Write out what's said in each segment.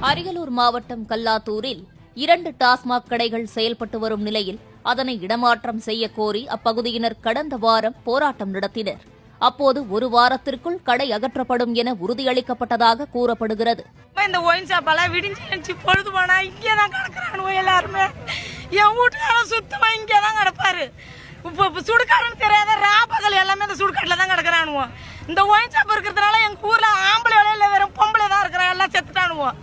அரியலூர் மாவட்டம் கல்லாத்தூரில் 2 டாஸ்மாக் கடைகள் செயல்பட்டு வரும் நிலையில் அதனை இடமாற்றம் செய்ய கோரி அப்பகுதியினர் கடந்த வாரம் போராட்டம் நடத்தினர். அப்போது 1 வாரத்திற்குள் கடை அகற்றப்படும் என உறுதியளிக்கப்பட்டதாக கூறப்படுகிறது. இந்த ஒயின் ஷாப்பெல்லாம் விடிஞ்சு பொழுது போனா இங்கேதான் கிடக்குறானுவோ எல்லாருமே. என் வீட்டுக்காரன் சுத்தமா இங்கேதான் கிடப்பாரு. இப்போ சுடுகாடுன்னு தெரியாத ராப்பகல் எல்லாமே இந்த சுடுகாட்டில் தான் கிடக்குறானுவோம். இந்த ஒயின் ஷாப் இருக்கிறதுனால எங்க ஊர்ல ஆம்பளை வேலையில வெறும் பொம்பளை தான் இருக்கிறாங்க. எல்லாம் செத்துட்டானுவோம்.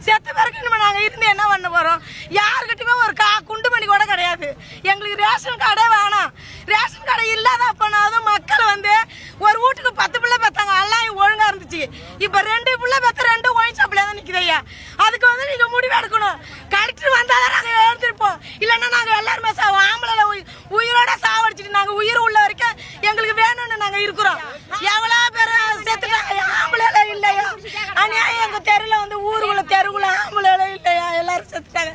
செத்து பிறகு இனிமே நாங்கள் இருந்து என்ன பண்ண போறோம்? யாருக்கிட்டுமே ஒரு குண்டு மணி கூட கிடையாது. எங்களுக்கு ரேஷன் கார்டே வேணாம். ரேஷன் கார்டு இல்லாத அப்பனாலும் மக்கள் ஒரு வீட்டுக்கு 10 பிள்ளை பெற்றாங்க. எல்லாம் ஒழுங்கா இருந்துச்சு. இப்ப 2 பிள்ளை பெற்ற 2 ஒயின் ஷாப்ல தான் நிக்குதையா. அதுக்கு நீங்க முடிவு எடுக்கணும். கலெக்டர் வந்தாதான் நாங்க எடுத்துருப்போம். இல்லைன்னா நாங்க எல்லாருமே ஆம்பளை உயிரோட சாவடிச்சுட்டு நாங்க உயிர் உள்ள வரைக்கும் எங்களுக்கு வேணும்னு நாங்க இருக்கிறோம். எவ்வளவு பேர் செத்துட்டாங்க. ஆம்பளை இல்லையா? அநியாயம். எங்க தெருல ஊருக்குள்ள தெருவுல ஆம்பளை இல்லையா? எல்லாரும் செத்துட்டாங்க.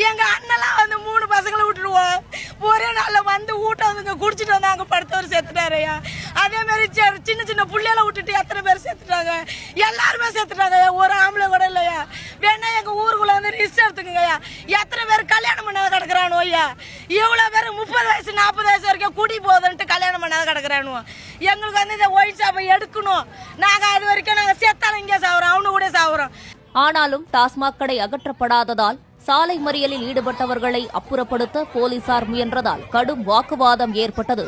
எங்க அண்ணெல்லாம் 3 பசங்களை விட்டுடுவோம். ஒரே நாள்ல ஊட்ட குடிச்சிட்டு வந்தாங்க. படுத்தவர் செத்துட்டாரையா. அதே மாதிரி சின்ன சின்ன புள்ளையில விட்டுட்டு எத்தனை பேர் செத்துட்டாங்க. எல்லாருமே செத்துட்டாங்க. ஒரு ஆம்பளை கூட இல்லையா? வேணா எங்க ஊருக்குள்ள ரிஸ்க் எடுத்துக்கங்கய்யா. எத்தனை பேர் கல்யாணம் பண்ணாத கிடக்குறானோ ஐயா. இவ்வளவு பேர் 30 வயசு 40 வயசு வரைக்கும் குடி போதுன்ட்டு கல்யாணம் பண்ணாத கிடக்குறானு. எங்களுக்கு இந்த ஒயின் ஷாப்பை எடுக்கணும். நாங்க அது வரைக்கும் நாங்க செத்தாலும் இங்கே சாவுறோம். அவனு கூட சாவுறோம். ஆனாலும் டாஸ்மாக் கடை அகற்றப்படாததால் சாலை மறியலில் ஈடுபட்டவர்களை அப்புறப்படுத்த போலீசார் முயன்றதால் கடும் வாக்குவாதம் ஏற்பட்டது.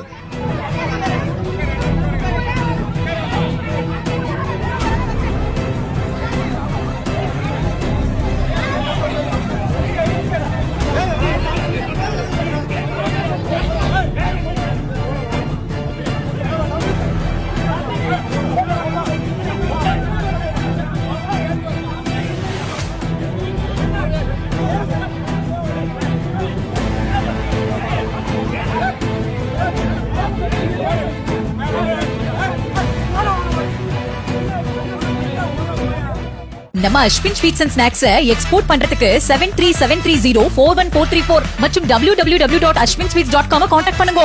நம்ம Ashwin sweets and snacks export பண்றதுக்கு 7373041434 மற்றும் www.ashwinsweets.com கான்டாக்ட் பண்ணுங்க.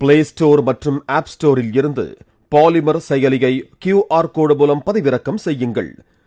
பிளே ஸ்டோர் மற்றும் ஆப் ஸ்டோரில் இருந்து பாலிமர் செயலியை QR கோடு மூலம் பதிவிறக்கம் செய்யுங்கள்.